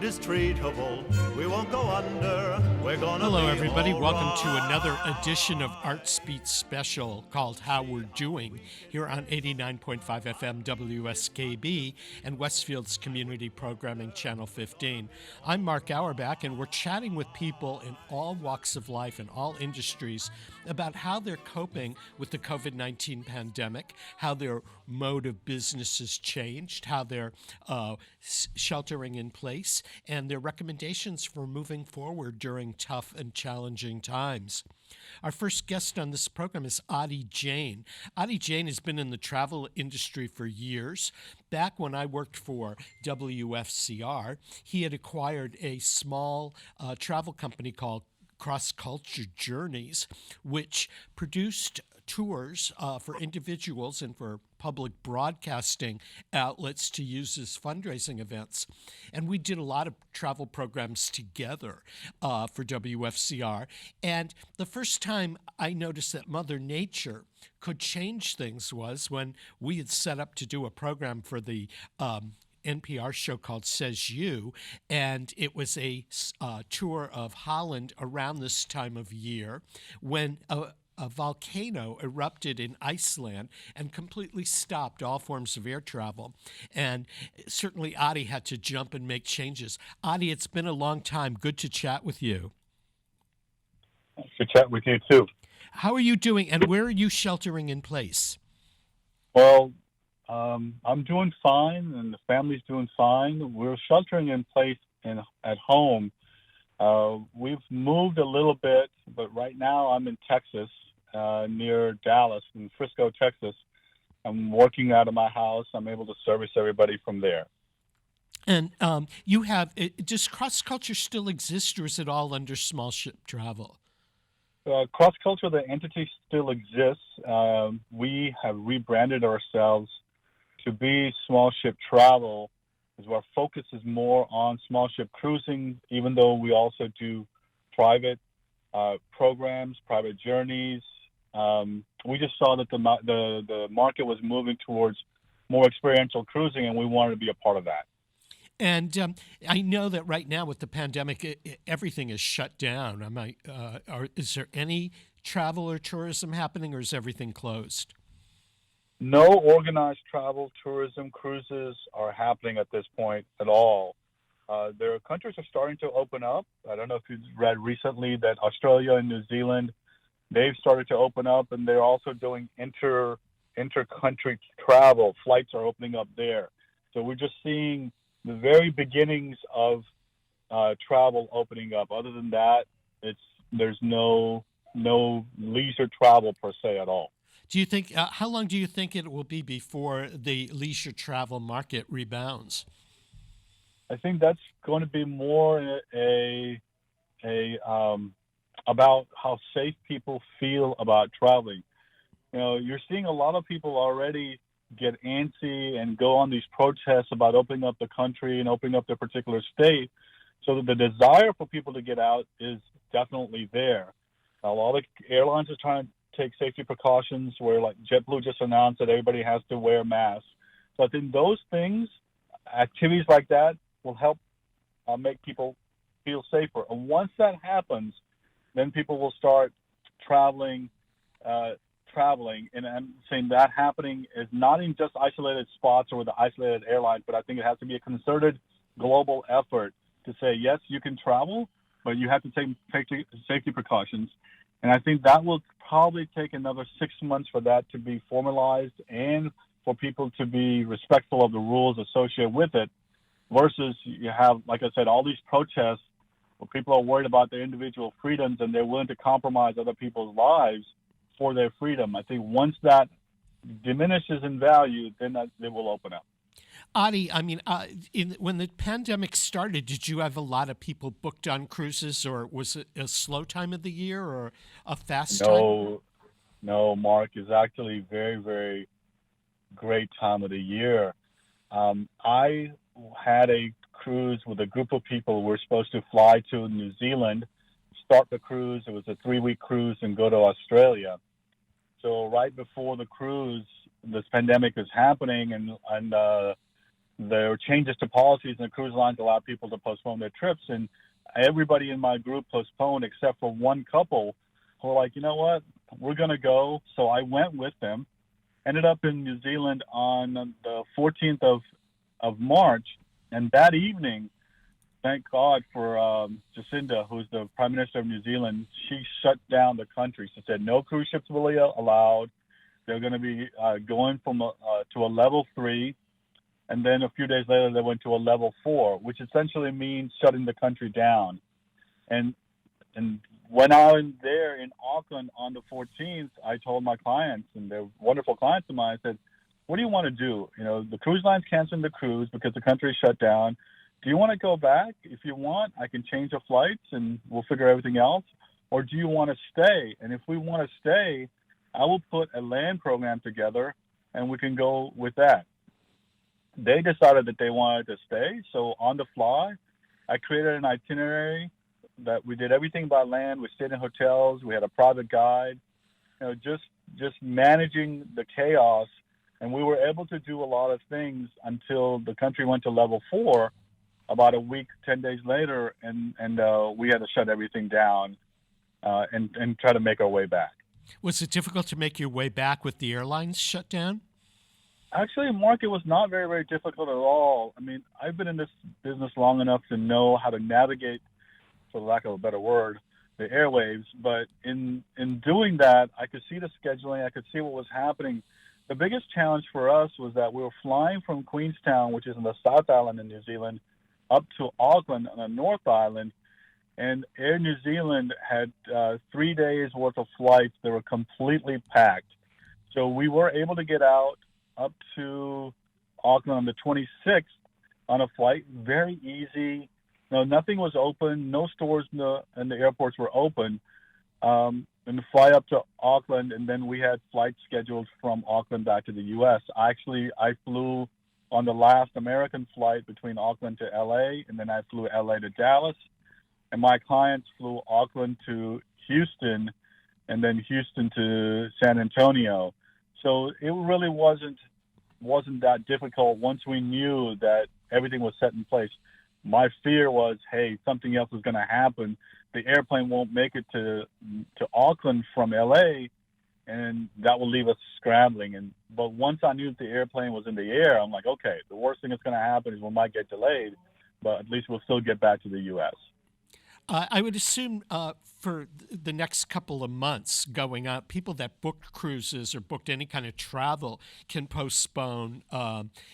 ground is treatable. We won't go under. We're gonna Hello, be everybody. all Welcome right. to another edition of Artsbeat special called How We're Doing here on 89.5 FM WSKB and Westfield's Community Programming Channel 15. I'm Mark Auerbach, and we're chatting with people in all walks of life and all industries about how they're coping with the COVID-19 pandemic, how their mode of business has changed, how they're sheltering in place, and their recommendations for moving forward during tough and challenging times. Our first guest on this program is Adi Jain. Adi Jain has been in the travel industry for years. Back when I worked for WFCR, he had acquired a small travel company called Cross Culture Journeys, which produced tours for individuals and for public broadcasting outlets to use as fundraising events. And we did a lot of travel programs together for WFCR. And the first time I noticed that Mother Nature could change things was when we had set up to do a program for the NPR show called Says You, and it was a tour of Holland around this time of year when a volcano erupted in Iceland and completely stopped all forms of air travel. And certainly Adi had to jump and make changes. Adi, it's been a long time. Good to chat with you. To chat with you too. How are you doing, and where are you sheltering in place? Well, I'm doing fine, and the family's doing fine. We're sheltering in place at home. We've moved a little bit, but right now I'm in Texas, near Dallas, in Frisco, Texas. I'm working out of my house. I'm able to service everybody from there. And does Cross Culture still exist, or is it all under small ship travel? Cross Culture, the entity still exists. We have rebranded ourselves to be small ship travel, because our focus is more on small ship cruising, even though we also do private programs, private journeys. We just saw that the market was moving towards more experiential cruising, and we wanted to be a part of that. And I know that right now with the pandemic, everything is shut down. Is there any travel or tourism happening, or is everything closed? No organized travel, tourism, cruises are happening at this point at all. There are countries are starting to open up. I don't know if you've read recently that Australia and New Zealand, they've started to open up, and they're also doing inter-country travel. Flights are opening up there. So we're just seeing the very beginnings of travel opening up. Other than that, there's no leisure travel per se at all. Do you think? How long do you think it will be before the leisure travel market rebounds? I think that's going to be more about how safe people feel about traveling. You know, you're seeing a lot of people already get antsy and go on these protests about opening up the country and opening up their particular state. So that the desire for people to get out is definitely there. A lot of airlines are trying to take safety precautions, where like JetBlue just announced that everybody has to wear masks. So I think those things, activities like that, will help make people feel safer. And once that happens, then people will start traveling. And I'm saying that happening is not in just isolated spots or with the isolated airlines, but I think it has to be a concerted global effort to say, yes, you can travel, but you have to take safety precautions. And I think that will probably take another 6 months for that to be formalized and for people to be respectful of the rules associated with it, versus you have, like I said, all these protests where people are worried about their individual freedoms and they're willing to compromise other people's lives for their freedom. I think once that diminishes in value, then they will open up. Adi, I mean, when the pandemic started, did you have a lot of people booked on cruises, or was it a slow time of the year or a fast time? No, Mark, it's actually very, very great time of the year. I had a cruise with a group of people. We're supposed to fly to New Zealand, start the cruise. It was a 3-week cruise, and go to Australia. So right before the cruise, this pandemic is happening, and there were changes to policies, and the cruise lines allowed people to postpone their trips. And everybody in my group postponed except for one couple who were like, you know what, we're going to go. So I went with them, ended up in New Zealand on the 14th of March. And that evening, thank God for Jacinda, who's the Prime Minister of New Zealand, she shut down the country. She said no cruise ships will be allowed. They're going to be going from to a level 3. And then a few days later, they went to a level 4, which essentially means shutting the country down. And when I was there in Auckland on the 14th, I told my clients, and they're wonderful clients of mine, I said, what do you want to do? You know, the cruise line's canceling the cruise because the country shut down. Do you want to go back? If you want, I can change the flights and we'll figure everything else. Or do you want to stay? And if we want to stay, I will put a land program together and we can go with that. They decided that they wanted to stay. So on the fly, I created an itinerary that we did everything by land. We stayed in hotels. We had a private guide, you know, just managing the chaos. And we were able to do a lot of things until the country went to level 4 about a week, 10 days later. And we had to shut everything down and try to make our way back. Was it difficult to make your way back with the airlines shut down? Actually, Mark, it was not very, very difficult at all. I mean, I've been in this business long enough to know how to navigate, for lack of a better word, the airwaves. But in doing that, I could see the scheduling. I could see what was happening. The biggest challenge for us was that we were flying from Queenstown, which is in the South Island in New Zealand, up to Auckland on the North Island. And Air New Zealand had 3 days worth of flights that were completely packed. So we were able to get out up to Auckland on the 26th on a flight. Very easy. No, nothing was open. No stores in the airports were open. And fly up to Auckland, and then we had flights scheduled from Auckland back to the U.S. I flew on the last American flight between Auckland to L.A., and then I flew L.A. to Dallas. And my clients flew Auckland to Houston, and then Houston to San Antonio. So it really wasn't that difficult once we knew that everything was set in place. My fear was, hey, something else is going to happen. The airplane won't make it to Auckland from LA, and that will leave us scrambling. But once I knew that the airplane was in the air, I'm like, okay, the worst thing that's going to happen is we might get delayed, but at least we'll still get back to the U.S. I would assume for the next couple of months going up, people that booked cruises or booked any kind of travel can postpone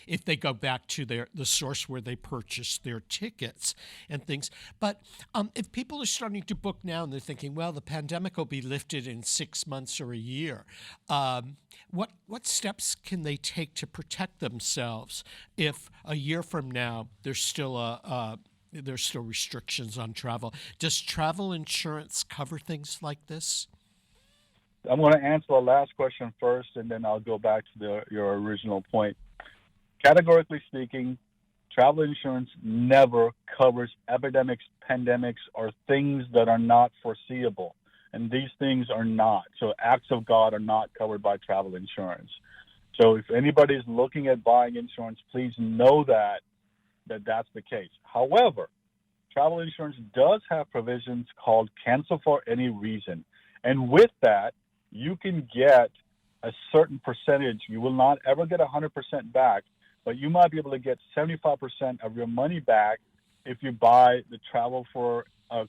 if they go back to the source where they purchased their tickets and things. But if people are starting to book now and they're thinking, well, the pandemic will be lifted in 6 months or a year, what steps can they take to protect themselves if a year from now there's still restrictions on travel? Does travel insurance cover things like this? I'm going to answer the last question first, and then I'll go back to your original point. Categorically speaking, travel insurance never covers epidemics, pandemics, or things that are not foreseeable. And these things are not. So acts of God are not covered by travel insurance. So if anybody's looking at buying insurance, please know that's the case. However, travel insurance does have provisions called cancel for any reason. And with that, you can get a certain percentage. You will not ever get 100% back, but you might be able to get 75% of your money back if you buy the travel for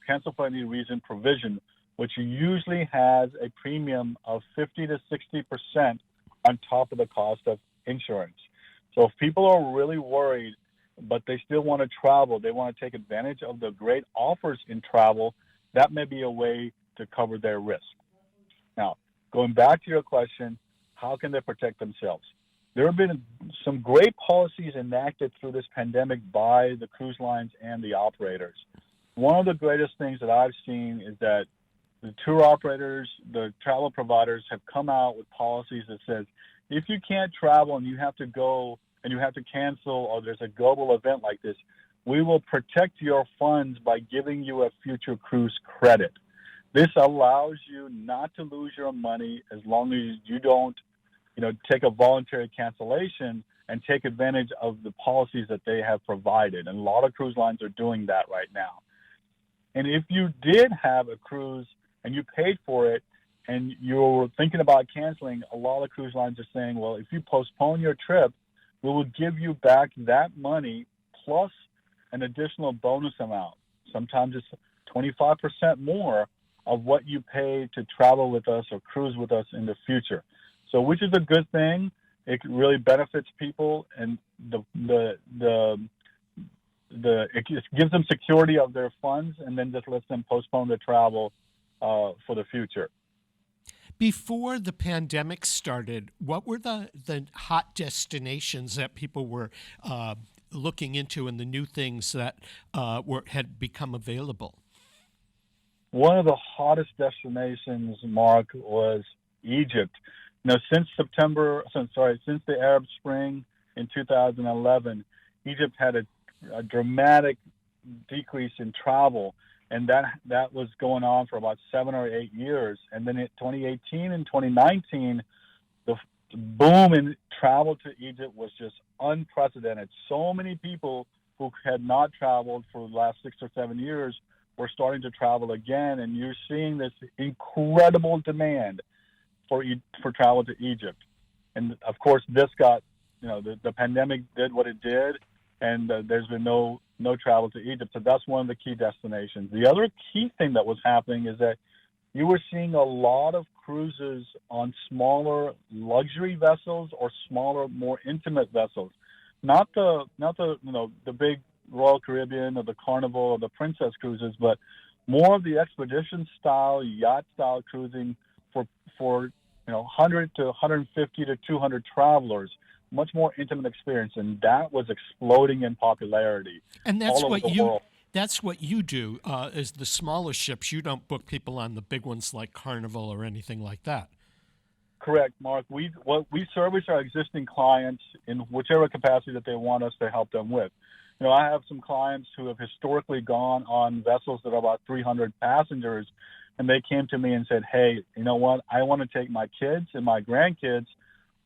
cancel for any reason provision, which usually has a premium of 50 to 60% on top of the cost of insurance. So if people are really worried, but they still want to travel, they want to take advantage of the great offers in travel, that may be a way to cover their risk. Now, going back to your question, how can they protect themselves? There have been some great policies enacted through this pandemic by the cruise lines and the operators. One of the greatest things that I've seen is that the tour operators, the travel providers have come out with policies that says, if you can't travel and you have to go and you have to cancel, or there's a global event like this, we will protect your funds by giving you a future cruise credit. This allows you not to lose your money as long as you don't, take a voluntary cancellation and take advantage of the policies that they have provided. And a lot of cruise lines are doing that right now. And if you did have a cruise and you paid for it and you're thinking about canceling, a lot of cruise lines are saying, well, if you postpone your trip, we will give you back that money plus an additional bonus amount. Sometimes it's 25% more of what you pay to travel with us or cruise with us in the future. So, which is a good thing. It really benefits people, and it just gives them security of their funds, and then just lets them postpone the travel for the future. Before the pandemic started, what were the hot destinations that people were looking into and the new things that had become available? One of the hottest destinations, Mark, was Egypt. Since the Arab Spring in 2011, Egypt had a dramatic decrease in travel, and that was going on for about 7 or 8 years. And then in 2018 and 2019, the boom in travel to Egypt was just unprecedented. So many people who had not traveled for the last 6 or 7 years were starting to travel again, and you're seeing this incredible demand for travel to Egypt. And of course, this got, the pandemic did what it did, and there's been no travel to Egypt. So that's one of the key destinations. The other key thing that was happening is that you were seeing a lot of cruises on smaller luxury vessels or smaller, more intimate vessels. Not the big Royal Caribbean or the Carnival or the Princess cruises, but more of the expedition style, yacht style cruising for 100 to 150 to 200 travelers. Much more intimate experience, and that was exploding in popularity. And that's all over the world. That's what you do. Is the smaller ships? You don't book people on the big ones like Carnival or anything like that. Correct, Mark. We service our existing clients in whichever capacity that they want us to help them with. I have some clients who have historically gone on vessels that are about 300 passengers, and they came to me and said, "Hey, you know what? I want to take my kids and my grandkids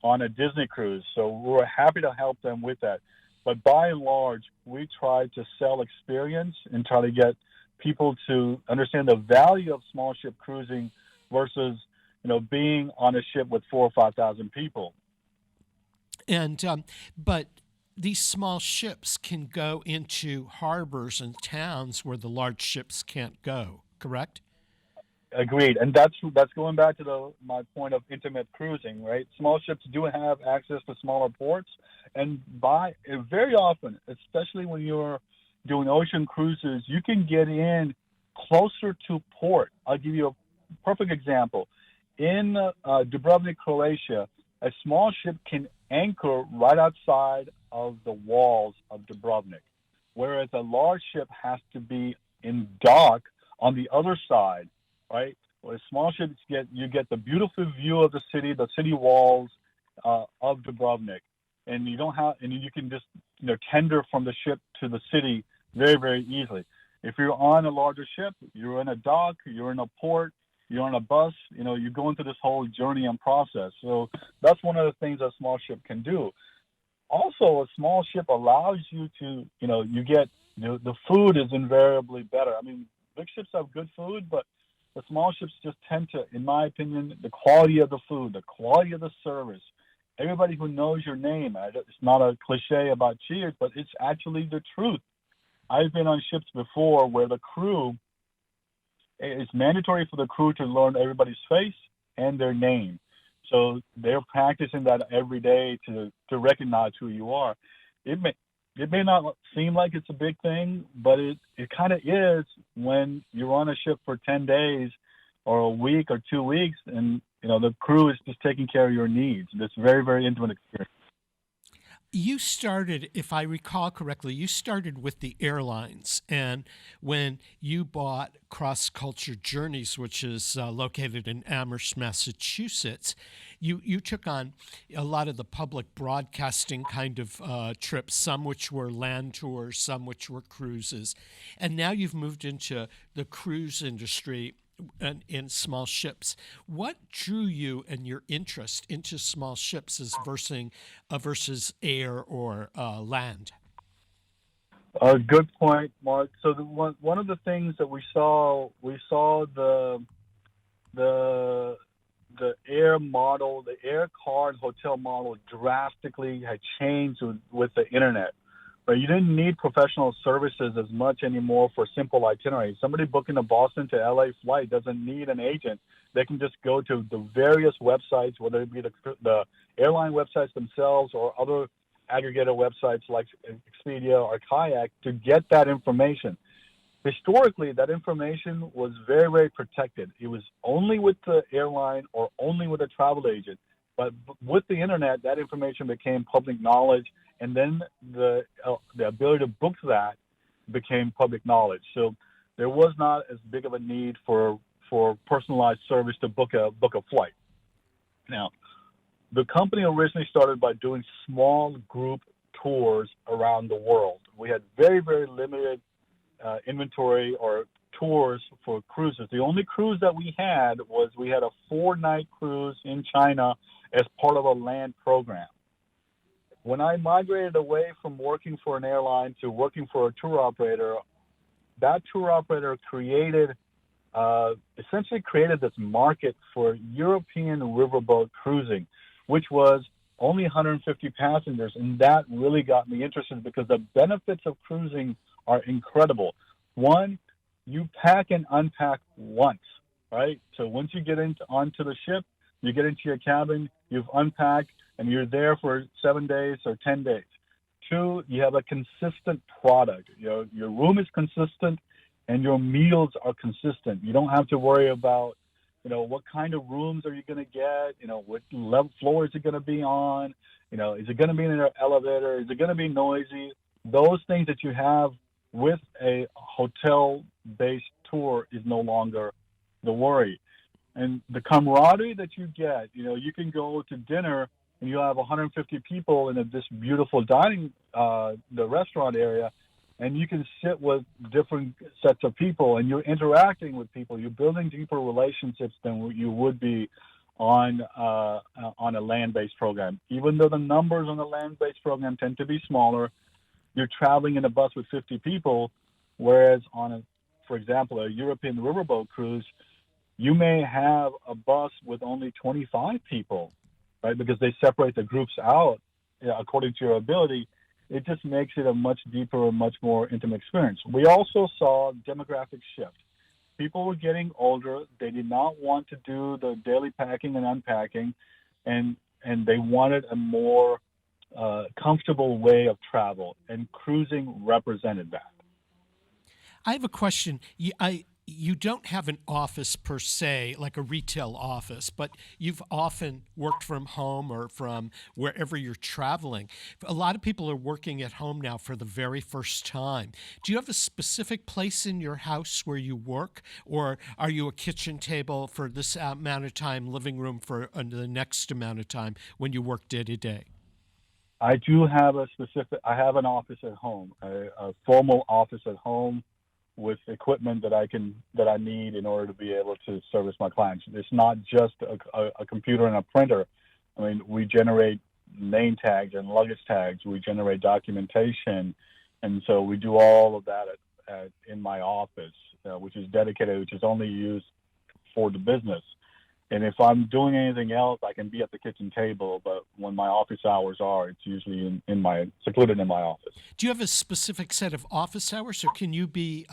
on a Disney cruise." So we're happy to help them with that. But by and large, we try to sell experience and try to get people to understand the value of small ship cruising versus, being on a ship with 4,000 or 5,000 people. And but these small ships can go into harbors and towns where the large ships can't go. Correct? Agreed, and that's going back to my point of intimate cruising, right? Small ships do have access to smaller ports, and very often, especially when you're doing ocean cruises, you can get in closer to port. I'll give you a perfect example. In Dubrovnik, Croatia, a small ship can anchor right outside of the walls of Dubrovnik, whereas a large ship has to be in dock on the other side. Right, with small ships, you get the beautiful view of the city walls of Dubrovnik, and you can just tender from the ship to the city very, very easily. If you're on a larger ship, you're in a dock, you're in a port, you're on a bus. You go into this whole journey and process. So that's one of the things a small ship can do. Also, a small ship allows you to you get the food is invariably better. I mean, big ships have good food, but the small ships just tend to, in my opinion, the quality of the food, the quality of the service, everybody who knows your name. It's not a cliche about Cheers, but it's actually the truth. I've been on ships before where it's mandatory for the crew to learn everybody's face and their name. So they're practicing that every day to recognize who you are. It may not seem like it's a big thing, but it kind of is when you're on a ship for 10 days or a week or 2 weeks, and the crew is just taking care of your needs. It's a very, very intimate experience. You started, if I recall correctly, with the airlines, and when you bought Cross Culture Journeys, which is located in Amherst, Massachusetts, you took on a lot of the public broadcasting kind of trips, some which were land tours, some which were cruises, and now you've moved into the cruise industry in small ships. What drew you and your interest into small ships as versus air or land? Good point, Mark. So one of the things that we saw the the air model, the air car and hotel model drastically had changed with the internet. But you didn't need professional services as much anymore for simple itineraries. Somebody booking a Boston to LA flight doesn't need an agent. They can just go to the various websites, whether it be the airline websites themselves or other aggregator websites like Expedia or Kayak to get that information. Historically, that information was very, very protected. It was only with the airline or only with a travel agent. But with the internet, that information became public knowledge, and then the ability to book that became public knowledge. So there was not as big of a need for personalized service to book a flight. Now, the company originally started by doing small group tours around the world. We had very, very limited inventory or tours for cruises. The only cruise that we had a 4-night cruise in China as part of a land program. When I migrated away from working for an airline to working for a tour operator, that tour operator essentially created this market for European riverboat cruising, which was only 150 passengers, and that really got me interested because the benefits of cruising are incredible. One, you pack and unpack once, right? So once you get onto the ship, you get into your cabin, you've unpacked, and you're there for 7 days or 10 days. Two, you have a consistent product. Your room is consistent, and your meals are consistent. You don't have to worry about, what kind of rooms are you going to get? What level floor is it going to be on? Is it going to be in an elevator? Is it going to be noisy? Those things that you have with a hotel-based tour is no longer the worry. And the camaraderie that you get, you can go to dinner and you have 150 people in this beautiful the restaurant area, and you can sit with different sets of people, and you're interacting with people. You're building deeper relationships than you would be on a land-based program. Even though the numbers on the land-based program tend to be smaller, you're traveling in a bus with 50 people, whereas for example, a European riverboat cruise, you may have a bus with only 25 people, right? Because they separate the groups out according to your ability. It just makes it a much deeper and much more intimate experience. We also saw demographic shift. People were getting older. They did not want to do the daily packing and unpacking, and they wanted a more comfortable way of travel, and cruising represented that. I have a question. You don't have an office per se, like a retail office, but you've often worked from home or from wherever you're traveling. A lot of people are working at home now for the very first time. Do you have a specific place in your house where you work, or are you a kitchen table for this amount of time, living room for the next amount of time when you work day to day? I have an office at home, a formal office at home with equipment that I need in order to be able to service my clients. It's not just a computer and a printer. I mean, we generate name tags and luggage tags. We generate documentation, and so we do all of that in my office, which is dedicated, which is only used for the business. And if I'm doing anything else, I can be at the kitchen table. But when my office hours are, it's usually secluded in my office. Do you have a specific set of office hours, or can you be,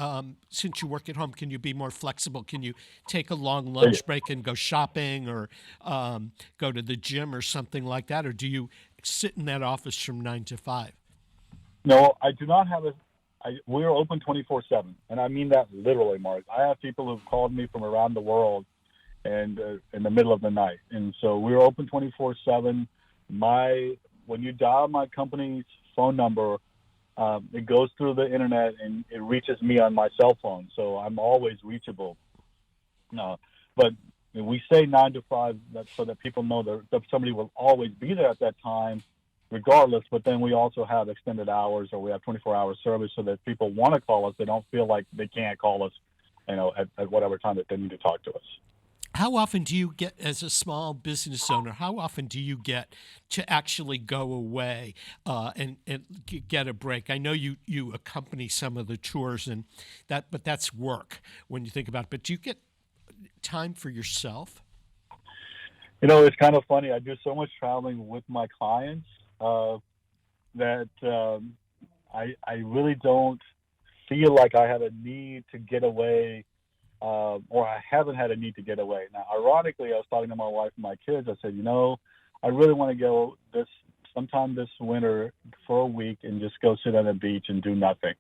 since you work at home, can you be more flexible? Can you take a long lunch break and go shopping, or go to the gym or something like that? Or do you sit in that office from 9 to 5? No, I do not have we're open 24/7, and I mean that literally, Mark. I have people who've called me from around the world and in the middle of the night. And so we're open 24/7. When you dial my company's phone number, it goes through the internet and it reaches me on my cell phone. So I'm always reachable. But we say 9 to 5 so that people know that somebody will always be there at that time, regardless. But then we also have extended hours, or we have 24-hour service so that people want to call us. They don't feel like they can't call us at whatever time that they need to talk to us. How often do you get, as a small business owner, how often do you get to actually go away and get a break? I know you accompany some of the tours, but that's work when you think about it. But do you get time for yourself? It's kind of funny. I do so much traveling with my clients that I really don't feel like I have a need to get away. Or I haven't had a need to get away. Now, ironically, I was talking to my wife and my kids. I said, I really want to go sometime this winter for a week and just go sit on the beach and do nothing.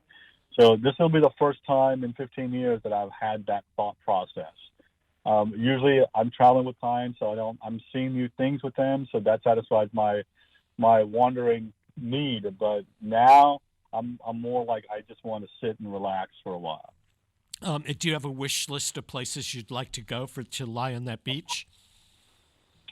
So this will be the first time in 15 years that I've had that thought process. Usually I'm traveling with clients, so I'm seeing new things with them, so that satisfies my wandering need. But now I'm more like I just want to sit and relax for a while. Do you have a wish list of places you'd like to go to lie on that beach?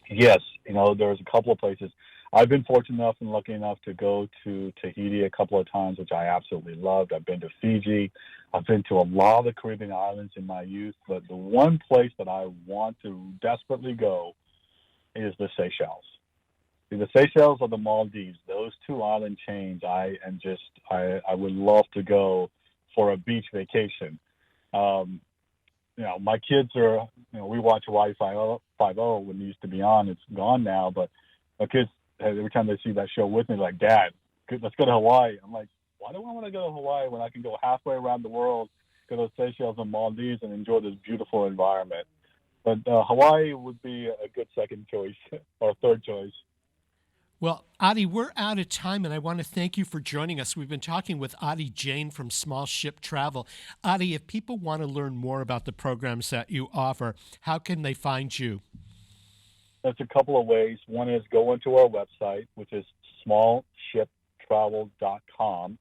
Yes, there's a couple of places. I've been fortunate enough and lucky enough to go to Tahiti a couple of times, which I absolutely loved. I've been to Fiji. I've been to a lot of the Caribbean islands in my youth, but the one place that I want to desperately go is the Seychelles. The Seychelles or the Maldives, those two island chains, I would love to go for a beach vacation. My kids are, we watch Hawaii 5-0 when it used to be on. It's gone now, but my kids, every time they see that show with me, like, Dad, let's go to Hawaii. I'm like, why do I want to go to Hawaii when I can go halfway around the world, go to the Seychelles and Maldives and enjoy this beautiful environment? But Hawaii would be a good second choice or third choice. Well, Adi, we're out of time, and I want to thank you for joining us. We've been talking with Adi Jain from Small Ship Travel. Adi, if people want to learn more about the programs that you offer, how can they find you? That's a couple of ways. One is go into our website, which is smallshiptravel.com,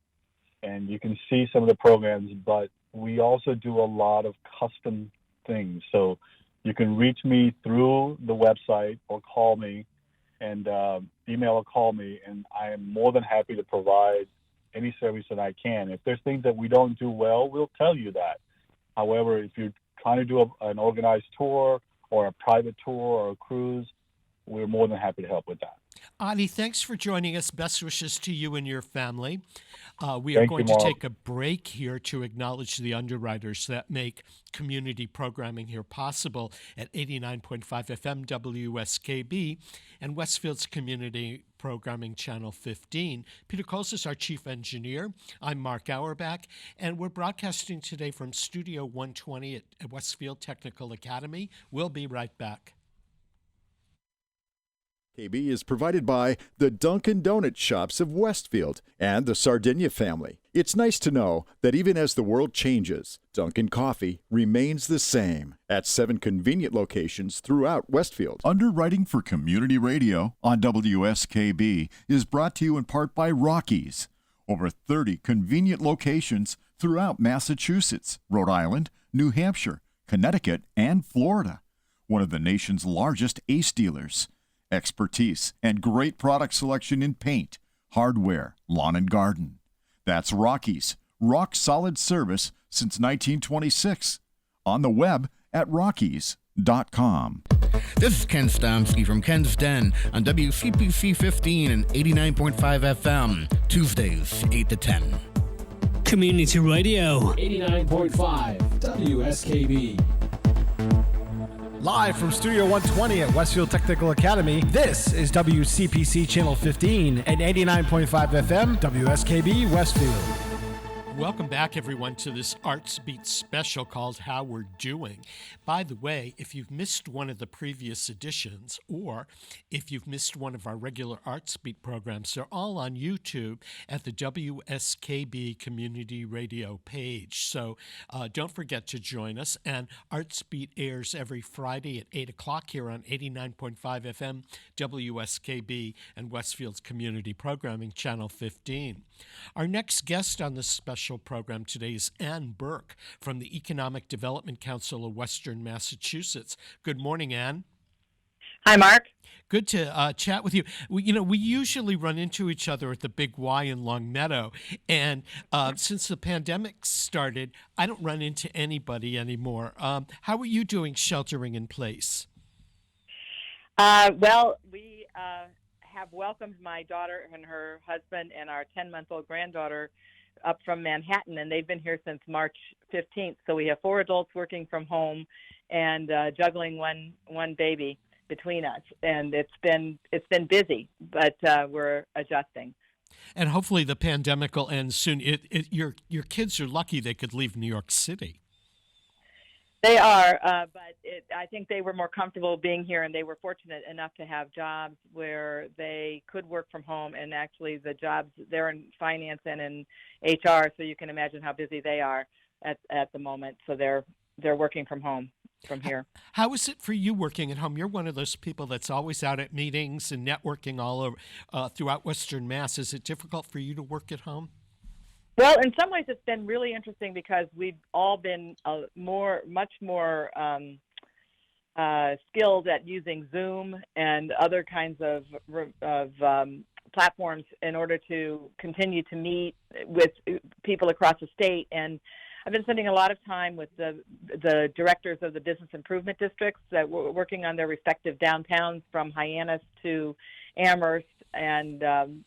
and you can see some of the programs, but we also do a lot of custom things. So you can reach me through the website or call me, and email or call me, and I am more than happy to provide any service that I can. If there's things that we don't do well, we'll tell you that. However, if you're trying to do an organized tour or a private tour or a cruise, we're more than happy to help with that. Adi, thanks for joining us. Best wishes to you and your family. We are going to take a break here to acknowledge the underwriters that make community programming here possible at 89.5 FM WSKB and Westfield's Community Programming Channel 15. Peter Coles is our chief engineer. I'm Mark Auerbach, and we're broadcasting today from Studio 120 at Westfield Technical Academy. We'll be right back. KB is provided by the Dunkin' Donuts shops of Westfield and the Sardinia family. It's nice to know that even as the world changes, Dunkin' Coffee remains the same at 7 convenient locations throughout Westfield. Underwriting for Community Radio on WSKB is brought to you in part by Rockies. Over 30 convenient locations throughout Massachusetts, Rhode Island, New Hampshire, Connecticut, and Florida. One of the nation's largest ACE dealers. Expertise and great product selection in paint, hardware, lawn and garden. That's Rockies. Rock solid service since 1926. On the web at rockies.com. This is Ken Stomsky from Ken's Den on WCPC 15 and 89.5 FM, Tuesdays 8 to 10. Community Radio 89.5 WSKB. Live from Studio 120 at Westfield Technical Academy, this is WCPC Channel 15 and 89.5 FM, WSKB Westfield. Welcome back, everyone, to this Artsbeat special called How We're Doing. By the way, if you've missed one of the previous editions, or if you've missed one of our regular Artsbeat programs, they're all on YouTube at the WSKB Community Radio page. So don't forget to join us. And Artsbeat airs every Friday at 8 o'clock here on 89.5 FM, WSKB, and Westfield's Community Programming Channel 15. Our next guest on this special program today is Ann Burke from the Economic Development Council of Western Massachusetts. Good morning, Ann. Hi, Mark. Good to chat with you. We usually run into each other at the Big Y in Long Meadow, and since the pandemic started, I don't run into anybody anymore. How are you doing sheltering in place? Well, we have welcomed my daughter and her husband and our 10-month-old granddaughter up from Manhattan, and they've been here since March 15th. So we have 4 adults working from home and juggling one baby between us, and it's been busy, but we're adjusting. And hopefully the pandemic will end soon. Your kids are lucky they could leave New York City. They are, but I think they were more comfortable being here, and they were fortunate enough to have jobs where they could work from home. And actually, the jobs they're in finance and in HR, so you can imagine how busy they are at the moment. So they're working from home from here. How is it for you working at home? You're one of those people that's always out at meetings and networking all over throughout Western Mass. Is it difficult for you to work at home? Well, in some ways, it's been really interesting because we've all been much more skilled at using Zoom and other kinds of platforms in order to continue to meet with people across the state. And I've been spending a lot of time with the directors of the business improvement districts that were working on their respective downtowns, from Hyannis to Amherst and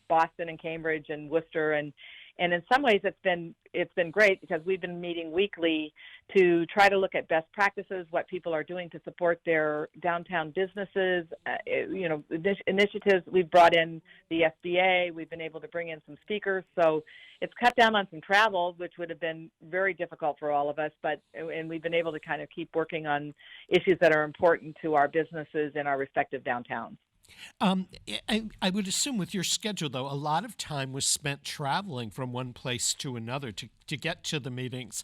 Boston and Cambridge and Worcester, and in some ways it's been great because we've been meeting weekly to try to look at best practices, what people are doing to support their downtown businesses, initiatives. We've brought in the SBA. We've been able to bring in some speakers. So it's cut down on some travel, which would have been very difficult for all of us, and we've been able to kind of keep working on issues that are important to our businesses in our respective downtowns. I would assume with your schedule, though, a lot of time was spent traveling from one place to another to get to the meetings,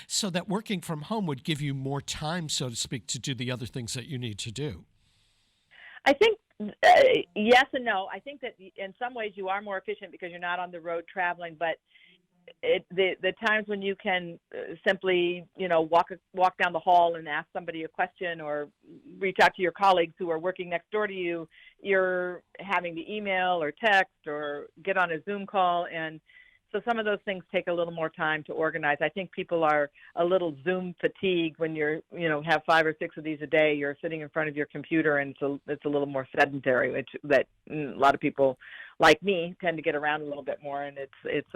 so that working from home would give you more time, so to speak, to do the other things that you need to do. I think yes and no. I think that in some ways you are more efficient because you're not on the road traveling, but the times when you can simply, walk down the hall and ask somebody a question or reach out to your colleagues who are working next door to you, you're having to email or text or get on a Zoom call. And so some of those things take a little more time to organize. I think people are a little Zoom fatigued when have 5 or 6 of these a day. You're sitting in front of your computer, and it's a little more sedentary, which a lot of people like me tend to get around a little bit more. And it's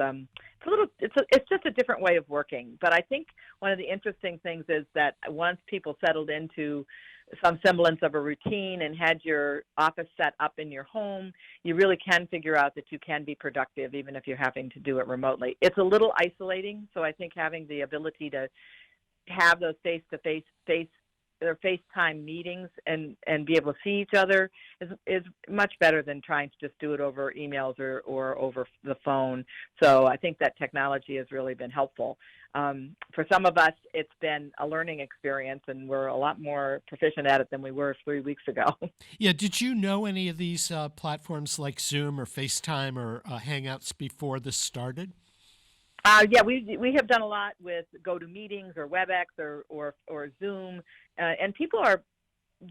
just a different way of working. But I think one of the interesting things is that once people settled into some semblance of a routine and had your office set up in your home, you really can figure out that you can be productive even if you're having to do it remotely. It's a little isolating, so I think having the ability to have those face-to-face or FaceTime meetings and be able to see each other is much better than trying to just do it over emails or over the phone. So I think that technology has really been helpful. For some of us, it's been a learning experience, and we're a lot more proficient at it than we were 3 weeks ago. Yeah. Did you know any of these platforms like Zoom or FaceTime or Hangouts before this started? Yeah, we have done a lot with GoToMeetings or WebEx or Zoom, and people are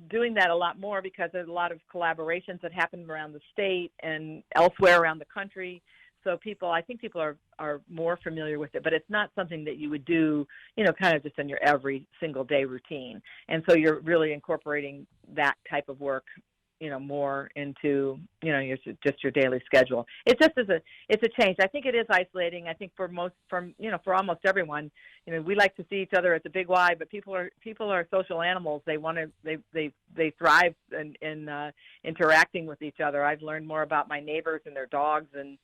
doing that a lot more because there's a lot of collaborations that happen around the state and elsewhere around the country. So I think people are more familiar with it, but it's not something that you would do, kind of just in your every single day routine. And so you're really incorporating that type of work, more into, your daily schedule. It just it's a change. I think it is isolating. I think for almost everyone, we like to see each other at the Big Y, but people are social animals. They they thrive in interacting with each other. I've learned more about my neighbors and their dogs and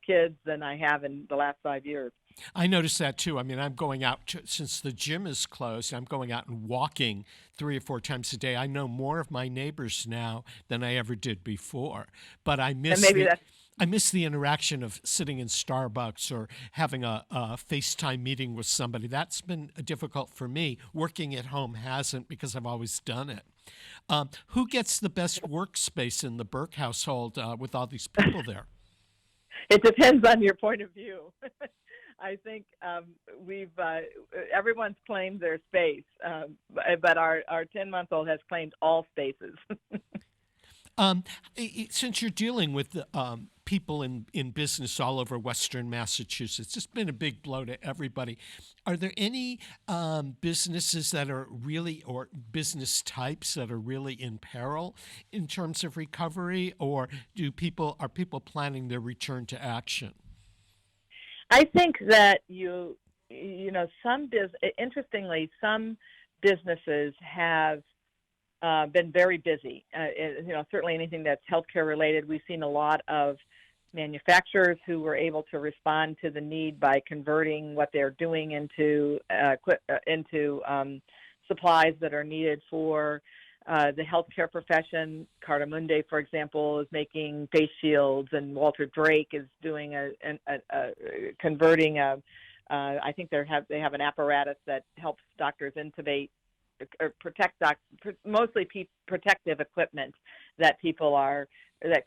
kids than I have in the last 5 years. I noticed that too. I mean, I'm going out since the gym is closed. I'm going out and walking 3 or 4 times a day. I know more of my neighbors now than I ever did before. But I miss the interaction of sitting in Starbucks or having a FaceTime meeting with somebody. That's been difficult for me. Working at home hasn't, because I've always done it. Who gets the best workspace in the Burke household with all these people there? It depends on your point of view. I think we've everyone's claimed their space, but our 10-month-old has claimed all spaces. Since you're dealing with people in business all over Western Massachusetts, it's been a big blow to everybody. Are there any businesses that are really, or business types that are really in peril in terms of recovery, or are people planning their return to action? I think that interestingly, some businesses have been very busy. Certainly anything that's healthcare related. We've seen a lot of manufacturers who were able to respond to the need by converting what they're doing into supplies that are needed for the healthcare profession. Cartamundi, for example, is making face shields, and Walter Drake is doing converting I think they have an apparatus that helps doctors intubate or mostly protective equipment that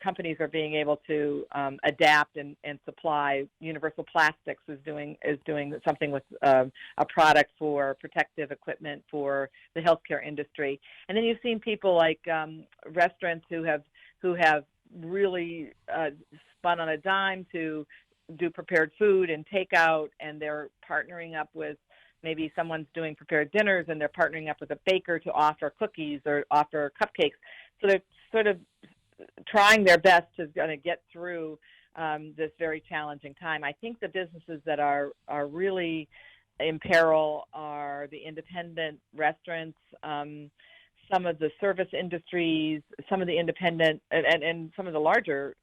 companies are being able to adapt and supply. Universal Plastics is doing something with a product for protective equipment for the healthcare industry. And then you've seen people like restaurants who have really spun on a dime to do prepared food and takeout, and they're partnering up with, maybe someone's doing prepared dinners and they're partnering up with a baker to offer cookies or offer cupcakes. So they're sort of trying their best to kind of get through this very challenging time. I think the businesses that are really in peril are the independent restaurants, some of the service industries, some of the independent and some of the larger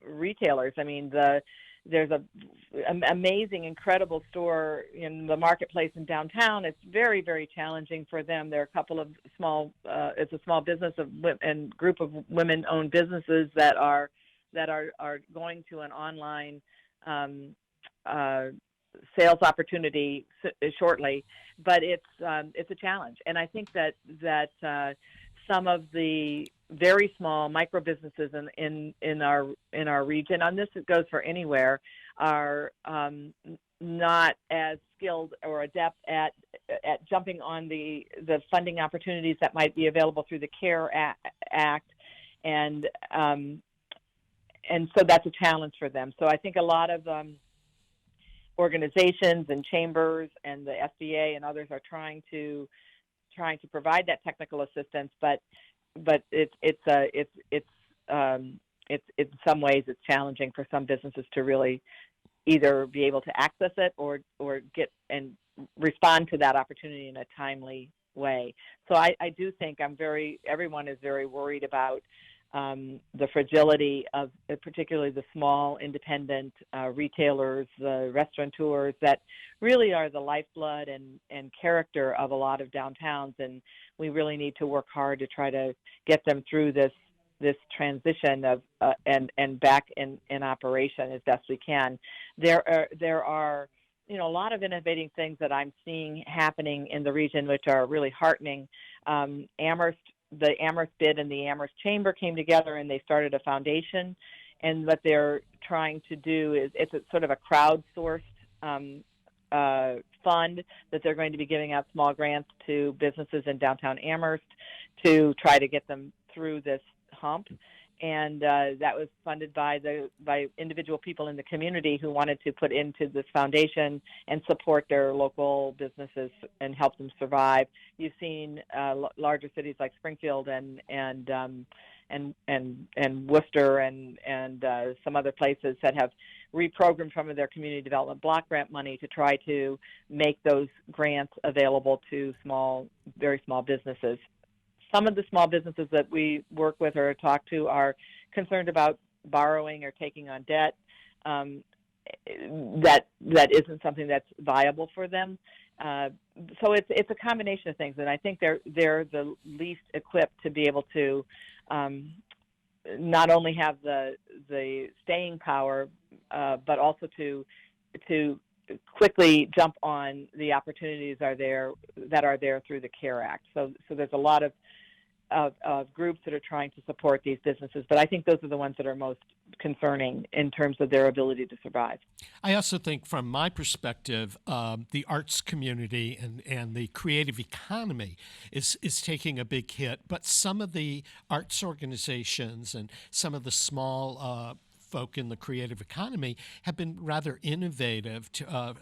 retailers. I mean, there's an amazing, incredible store in the marketplace in downtown. It's very, very challenging for them. There are a couple of it's a small business and group of women-owned businesses that are going to an online sales opportunity shortly, but it's a challenge. And I think that some of the very small micro businesses in our region, on this it goes for anywhere, are not as skilled or adept at jumping on the funding opportunities that might be available through the CARE Act, and so that's a challenge for them. So I think a lot of organizations and chambers and the SBA and others are trying to provide that technical assistance, but it's in some ways it's challenging for some businesses to really either be able to access it or get and respond to that opportunity in a timely way. So I do think everyone is very worried about the fragility of particularly the small independent retailers, the restaurateurs that really are the lifeblood and character of a lot of downtowns, and we really need to work hard to try to get them through this transition of and back in operation as best we can. There are a lot of innovating things that I'm seeing happening in the region, which are really heartening. The Amherst Bid and the Amherst Chamber came together and they started a foundation, and what they're trying to do is it's a sort of a crowdsourced fund that they're going to be giving out small grants to businesses in downtown Amherst to try to get them through this hump. And that was funded by individual people in the community who wanted to put into this foundation and support their local businesses and help them survive. You've seen larger cities like Springfield and Worcester and some other places that have reprogrammed some of their community development block grant money to try to make those grants available to very small businesses. Some of the small businesses that we work with or talk to are concerned about borrowing or taking on debt. That isn't something that's viable for them. So it's a combination of things, and I think they're the least equipped to be able to not only have the staying power, but also to quickly jump on the opportunities that are there through the CARE Act. So there's a lot of groups that are trying to support these businesses, but I think those are the ones that are most concerning in terms of their ability to survive. I also think, from my perspective, the arts community and the creative economy is taking a big hit. But some of the arts organizations and some of the small folk in the creative economy have been rather innovative.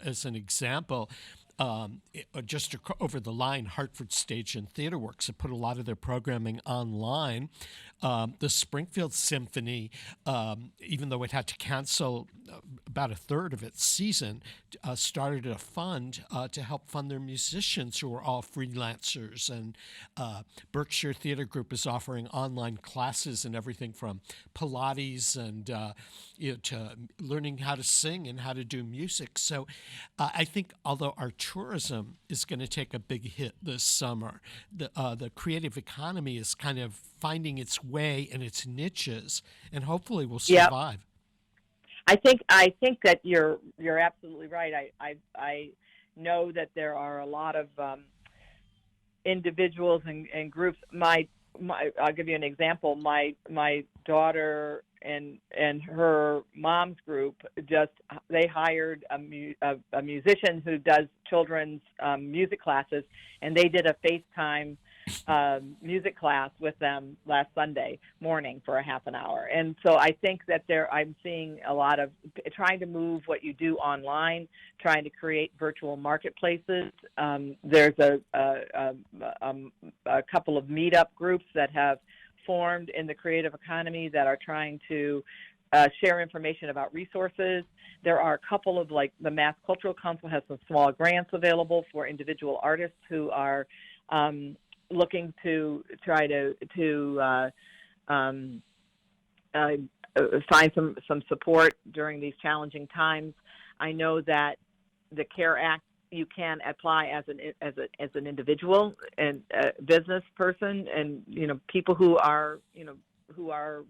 As an example, just over the line, Hartford Stage and Theater Works have put a lot of their programming online. The Springfield Symphony, even though it had to cancel about a third of its season, started a fund to help fund their musicians who are all freelancers. And Berkshire Theater Group is offering online classes and everything from Pilates and to learning how to sing and how to do music. So I think although our tourism is going to take a big hit this summer, the creative economy is kind of finding its way and its niches, and hopefully will survive. Yep. I think that you're absolutely right. I know that there are a lot of individuals and groups. I'll give you an example. My daughter and her mom's group they hired a musician who does children's music classes, and they did a FaceTime music class with them last Sunday morning for a half an hour. And so I think that I'm seeing a lot of trying to move what you do online, trying to create virtual marketplaces. There's a couple of meetup groups that have formed in the creative economy that are trying to share information about resources. There are a couple of, like the Mass Cultural Council has some small grants available for individual artists who are looking to try to find some support during these challenging times. I know that the CARE Act, you can apply as an individual and a business person, and people who are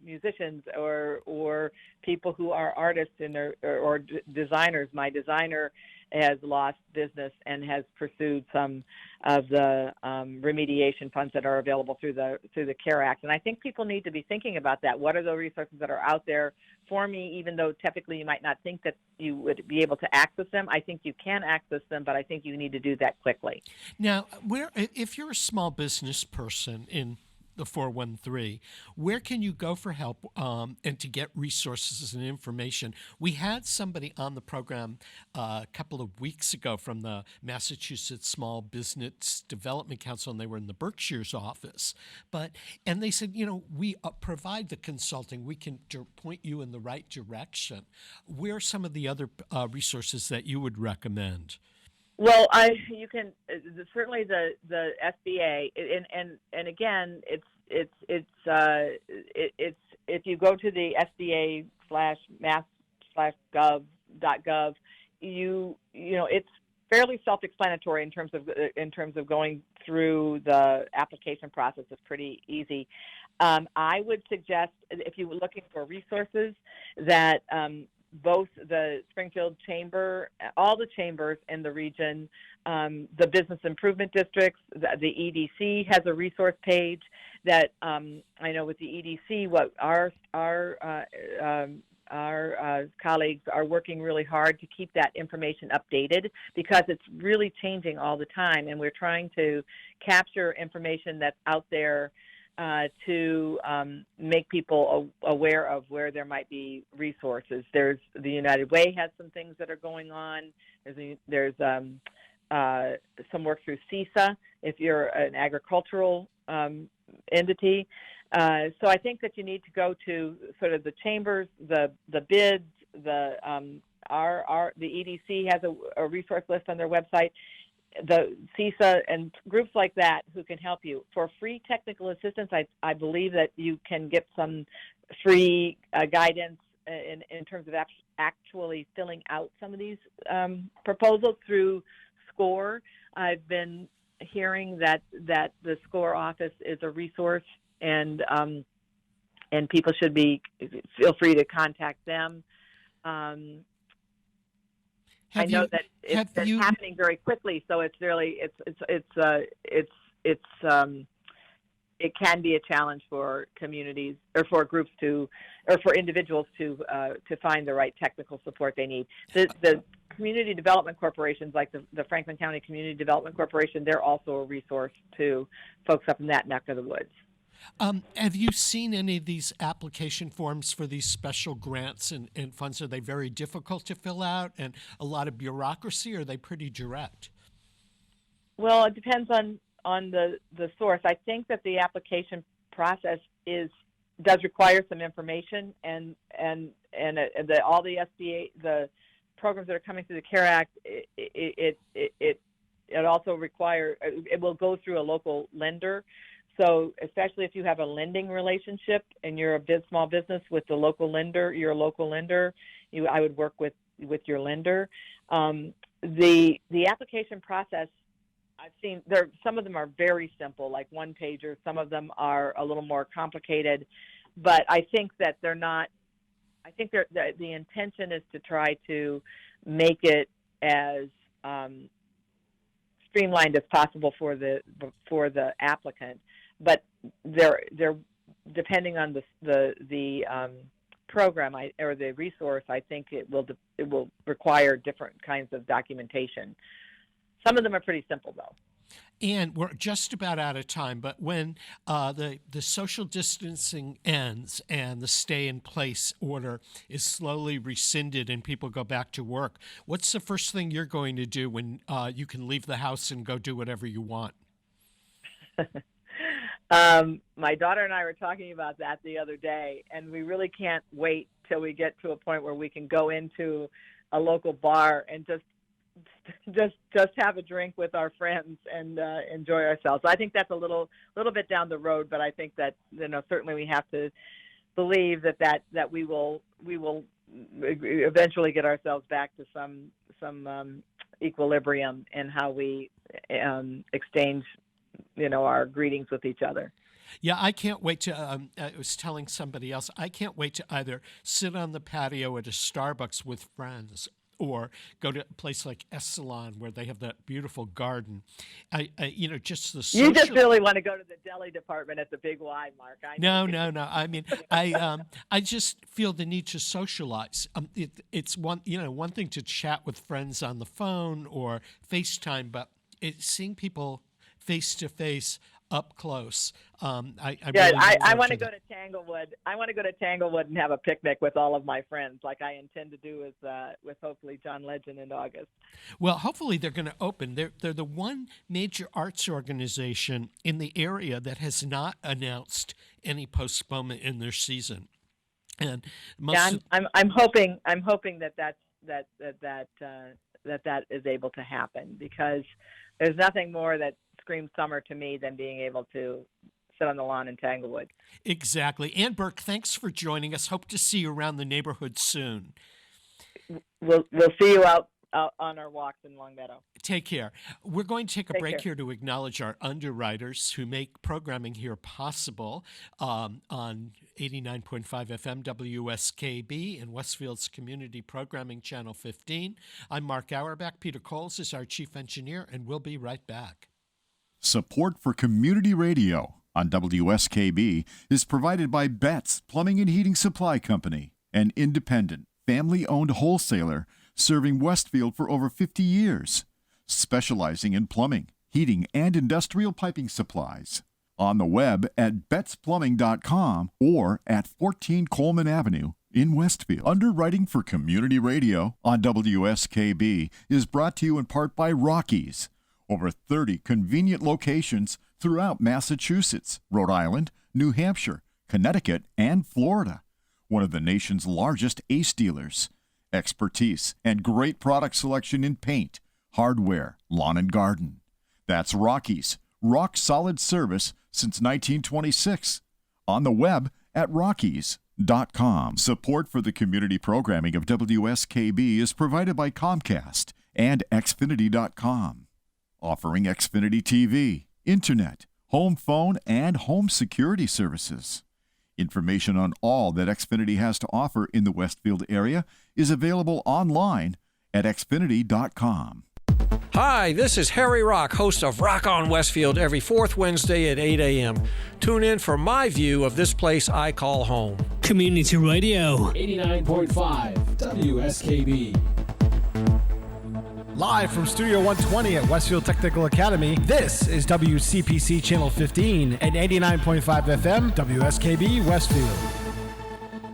musicians or people who are artists or designers. My designer has lost business and has pursued some of the remediation funds that are available through the CARE Act. And I think people need to be thinking about that. What are the resources that are out there for me, even though typically you might not think that you would be able to access them? I think you can access them, but I think you need to do that quickly. Now, if you're a small business person in the 413, where can you go for help and to get resources and information? We had somebody on the program a couple of weeks ago from the Massachusetts Small Business Development Council, and they were in the Berkshire's office. And they said, we provide the consulting. We can point you in the right direction. Where are some of the other resources that you would recommend? Well, you can certainly the SBA, and again, it's if you go to the SBA/mass/gov.gov, it's fairly self-explanatory in terms of going through the application process. It's pretty easy. I would suggest, if you were looking for resources, that both the Springfield Chamber, all the chambers in the region, the business improvement districts, the EDC has a resource page that I know with the EDC, what our colleagues are working really hard to keep that information updated, because it's really changing all the time, and we're trying to capture information that's out there to make people aware of where there might be resources. There's the United Way has some things that are going on. There's some work through CISA if you're an agricultural entity. So I think that you need to go to sort of the chambers, the bids, the EDC has a resource list on their website, the CISA and groups like that who can help you. For free technical assistance, I believe that you can get some free guidance in terms of actually filling out some of these proposals through SCORE. I've been hearing that the SCORE office is a resource, and people should feel free to contact them. I know that it's happening very quickly, so it's really it's it can be a challenge for communities or for groups or for individuals to find the right technical support they need. The community development corporations, like the Franklin County Community Development Corporation, they're also a resource to folks up in that neck of the woods. Have you seen any of these application forms for these special grants and funds? Are they very difficult to fill out and a lot of bureaucracy, or are they pretty direct? Well, it depends on the source. I think that the application process does require some information, and all the SBA, the programs that are coming through the CARE Act, it also it will go through a local lender. So especially if you have a lending relationship and you're a small business with the local lender, you're a local lender, I would work with your lender. The application process, I've seen some of them are very simple, like one pager. Some of them are a little more complicated, but I think that they're not. I think the intention is to try to make it as streamlined as possible for the applicant. But they're depending on the program or the resource. I think it will require different kinds of documentation. Some of them are pretty simple, though. And we're just about out of time, but when the social distancing ends and the stay-in-place order is slowly rescinded and people go back to work, what's the first thing you're going to do when you can leave the house and go do whatever you want? My daughter and I were talking about that the other day, and we really can't wait till we get to a point where we can go into a local bar and just have a drink with our friends and enjoy ourselves. So I think that's a little bit down the road, but I think that certainly we have to believe that we will eventually get ourselves back to some equilibrium in how we exchange our greetings with each other. Yeah, I can't wait to, I was telling somebody else, I can't wait to either sit on the patio at a Starbucks with friends or go to a place like Essalon where they have that beautiful garden. Just the social... You just really want to go to the deli department at the Big Y, Mark. No. I mean, I just feel the need to socialize. It's one thing to chat with friends on the phone or FaceTime, but seeing people face to face, up close. I want to go to Tanglewood. I want to go to Tanglewood and have a picnic with all of my friends, like I intend to do with hopefully John Legend in August. Well, hopefully they're going to open. They're the one major arts organization in the area that has not announced any postponement in their season. And I'm hoping that is able to happen, because there's nothing more that screams summer to me than being able to sit on the lawn in Tanglewood. Exactly. Ann Burke, thanks for joining us. Hope to see you around the neighborhood soon. We'll see you out on our walks in Longmeadow. Take care. We're going to take a break here to acknowledge our underwriters who make programming here possible on 89.5 FM WSKB and Westfield's Community Programming Channel 15. I'm Mark Auerbach. Peter Coles is our chief engineer, and we'll be right back. Support for community radio on WSKB is provided by Betts Plumbing and Heating Supply Company, an independent, family-owned wholesaler serving Westfield for over 50 years, specializing in plumbing, heating, and industrial piping supplies. On the web at bettsplumbing.com or at 14 Coleman Avenue in Westfield. Underwriting for community radio on WSKB is brought to you in part by Rockies. Over 30 convenient locations throughout Massachusetts, Rhode Island, New Hampshire, Connecticut, and Florida. One of the nation's largest ACE dealers. Expertise and great product selection in paint, hardware, lawn and garden. That's Rockies. Rock solid service since 1926. On the web at rockies.com. Support for the community programming of WSKB is provided by Comcast and Xfinity.com. Offering Xfinity TV, Internet, home phone, and home security services. Information on all that Xfinity has to offer in the Westfield area is available online at Xfinity.com. Hi, this is Harry Rock, host of Rock on Westfield every fourth Wednesday at 8 a.m. Tune in for my view of this place I call home. Community Radio. 89.5 WSKB. Live from Studio 120 at Westfield Technical Academy, this is WCPC Channel 15 and 89.5 FM WSKB Westfield.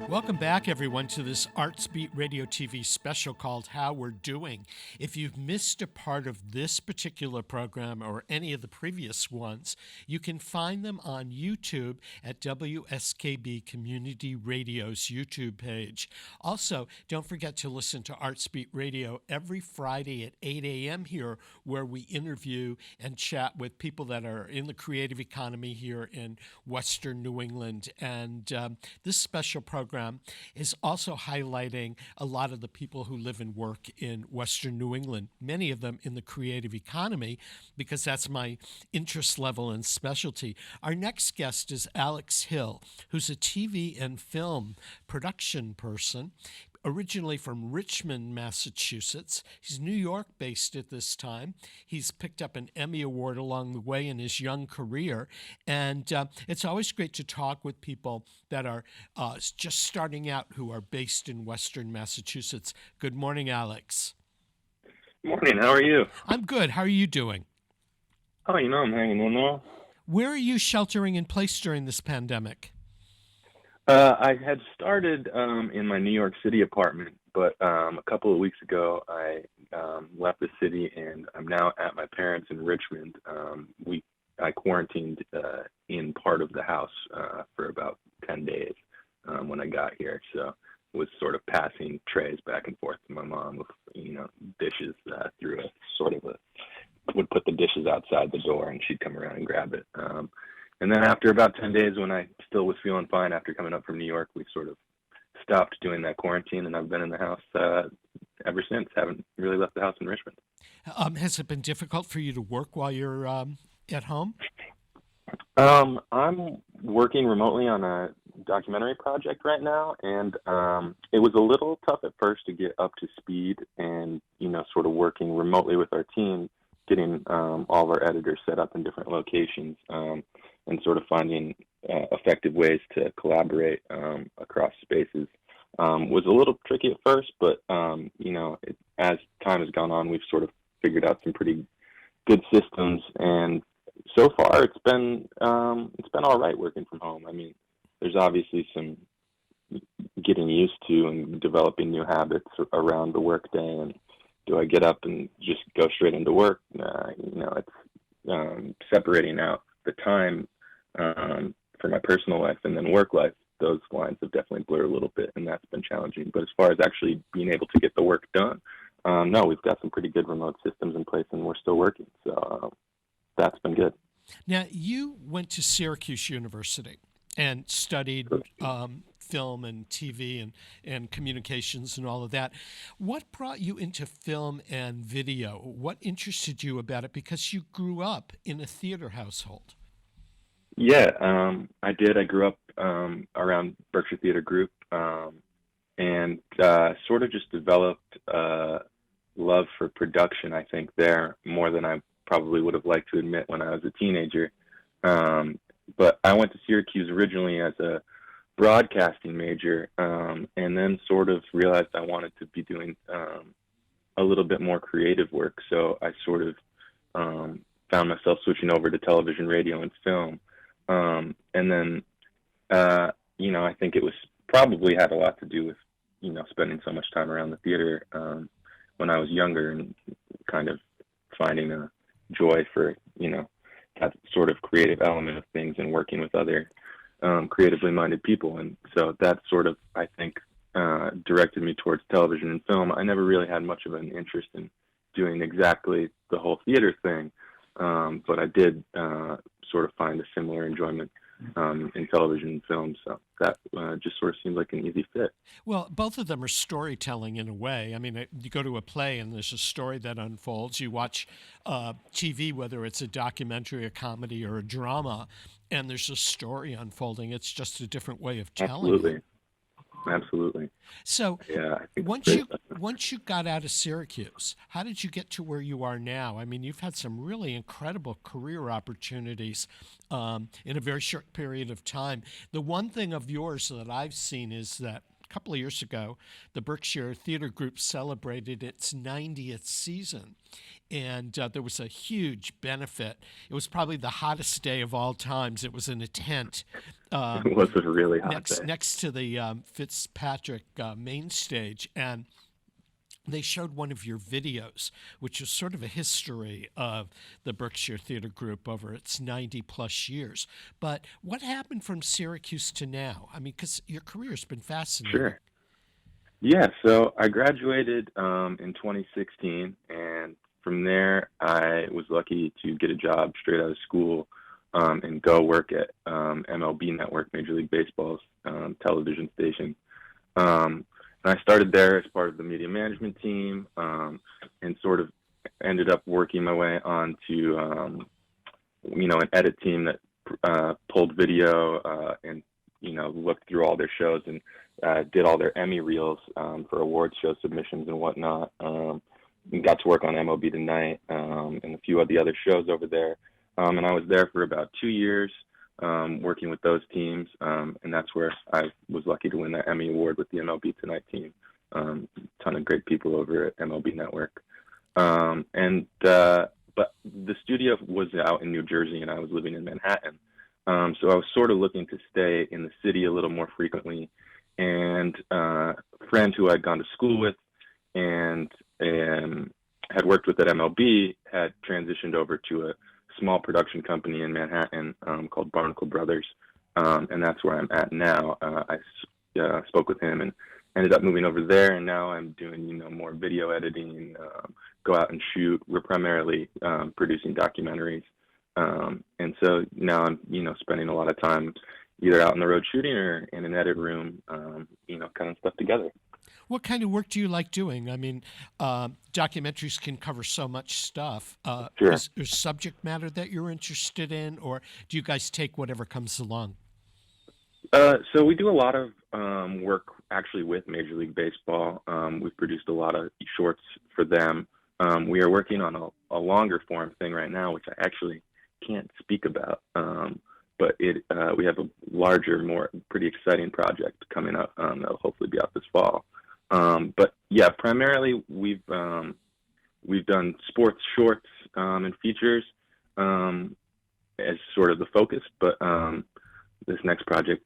Welcome back, everyone, to this Artsbeat Radio TV special called How We're Doing. If you've missed a part of this particular program or any of the previous ones, you can find them on YouTube at WSKB Community Radio's YouTube page. Also, don't forget to listen to Artsbeat Radio every Friday at 8 a.m. here, where we interview and chat with people that are in the creative economy here in Western New England. And this special program is also highlighting a lot of the people who live and work in Western New England, many of them in the creative economy, because that's my interest level and specialty. Our next guest is Alex Hill, who's a TV and film production person, originally from Richmond, Massachusetts. He's New York-based at this time. He's picked up an Emmy Award along the way in his young career, and it's always great to talk with people that are just starting out who are based in Western Massachusetts. Good morning, Alex. Morning. How are you? I'm good. How are you doing? Oh, I'm hanging in there. Where are you sheltering in place during this pandemic? I had started in my New York City apartment, but a couple of weeks ago I left the city and I'm now at my parents' in Richmond. I quarantined in part of the house for about 10 days when I got here, so was sort of passing trays back and forth to my mom with dishes through a sort of would put the dishes outside the door and she'd come around and grab it. And then after about 10 days, when I still was feeling fine after coming up from New York, we sort of stopped doing that quarantine, and I've been in the house ever since. Haven't really left the house in Richmond. Has it been difficult for you to work while you're at home? I'm working remotely on a documentary project right now, and it was a little tough at first to get up to speed and, sort of working remotely with our team, getting all of our editors set up in different locations, and sort of finding effective ways to collaborate across spaces was a little tricky at first, but as time has gone on, we've sort of figured out some pretty good systems, and so far it's been all right working from home. I mean, there's obviously some getting used to and developing new habits around the workday. And do I get up and just go straight into work? It's separating out the time for my personal life and then work life. Those lines have definitely blurred a little bit, and that's been challenging. But as far as actually being able to get the work done, no, we've got some pretty good remote systems in place, and we're still working. So that's been good. Now, you went to Syracuse University and studied film and TV and communications and all of that. What brought you into film and video? What interested you about it? Because you grew up in a theater household. Yeah, I did. I grew up around Berkshire Theater Group and sort of just developed love for production, I think, there more than I probably would have liked to admit when I was a teenager. But I went to Syracuse originally as a broadcasting major, and then sort of realized I wanted to be doing a little bit more creative work. So I sort of found myself switching over to television, radio, and film. And then, I think it was probably had a lot to do with, spending so much time around the theater when I was younger and kind of finding a joy for, that sort of creative element of things and working with other creatively minded people. And so that sort of, I think, directed me towards television and film. I never really had much of an interest in doing exactly the whole theater thing, but I did sort of find a similar enjoyment in television and film, so that just sort of seemed like an easy fit. Well, both of them are storytelling in a way. I mean, you go to a play and there's a story that unfolds. You watch TV, whether it's a documentary, a comedy, or a drama, and there's a story unfolding. It's just a different way of telling. Absolutely. absolutely. So Yeah, I think once you got out of Syracuse, how did you get to where you are now? I mean, you've had some really incredible career opportunities in a very short period of time. The one thing of yours that I've seen is that a couple of years ago, the Berkshire Theater Group celebrated its 90th season. And there was a huge benefit. It was probably the hottest day of all times. It was in a tent. it was a really hot day. Next to the Fitzpatrick main stage. And they showed one of your videos, which is sort of a history of the Berkshire Theater Group over its 90 plus years. But what happened from Syracuse to now? I mean, because your career has been fascinating. Sure. Yeah, so I graduated in 2016, and from there I was lucky to get a job straight out of school and go work at MLB Network, Major League Baseball's television station. And I started there as part of the media management team, and sort of ended up working my way onto, an edit team that pulled video and, looked through all their shows and did all their Emmy reels for awards show submissions and whatnot. And got to work on MLB Tonight and a few of the other shows over there. And I was there for about 2 years. Working with those teams, and that's where I was lucky to win that Emmy Award with the MLB Tonight team. A ton of great people over at MLB Network. But the studio was out in New Jersey, and I was living in Manhattan. So I was sort of looking to stay in the city a little more frequently. And a friend who I'd gone to school with and had worked with at MLB had transitioned over to a small production company in Manhattan called Barnacle Brothers, and that's where I'm at now. I spoke with him and ended up moving over there, and now I'm doing more video editing, go out and shoot. We're primarily producing documentaries, and so now I'm spending a lot of time either out on the road shooting or in an edit room, kind of stuff together. What kind of work do you like doing? I mean, documentaries can cover so much stuff. Sure. Is there subject matter that you're interested in, or do you guys take whatever comes along? So we do a lot of work actually with Major League Baseball. We've produced a lot of shorts for them. We are working on a longer form thing right now, which I actually can't speak about. But we have a larger, pretty exciting project coming up that'll hopefully be out this fall. But yeah, primarily we've done sports shorts and features as sort of the focus, but this next project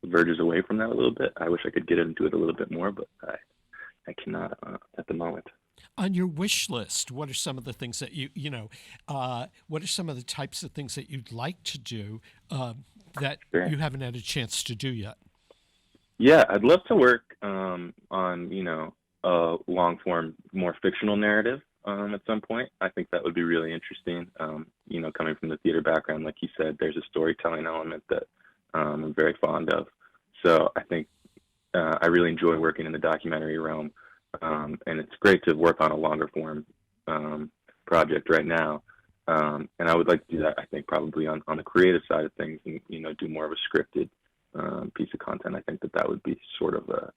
verges away from that a little bit. I wish I could get into it a little bit more, but I cannot at the moment. On your wish list, what are some of the things that what are some of the types of things that you'd like to do that Sure. you haven't had a chance to do yet? Yeah, I'd love to work on, a long form, more fictional narrative at some point. I think that would be really interesting. Coming from the theater background, like you said, there's a storytelling element that I'm very fond of. So I think I really enjoy working in the documentary realm. And it's great to work on a longer form project right now. And I would like to do that, I think, probably on the creative side of things and, do more of a scripted piece of content. I think that would be sort of the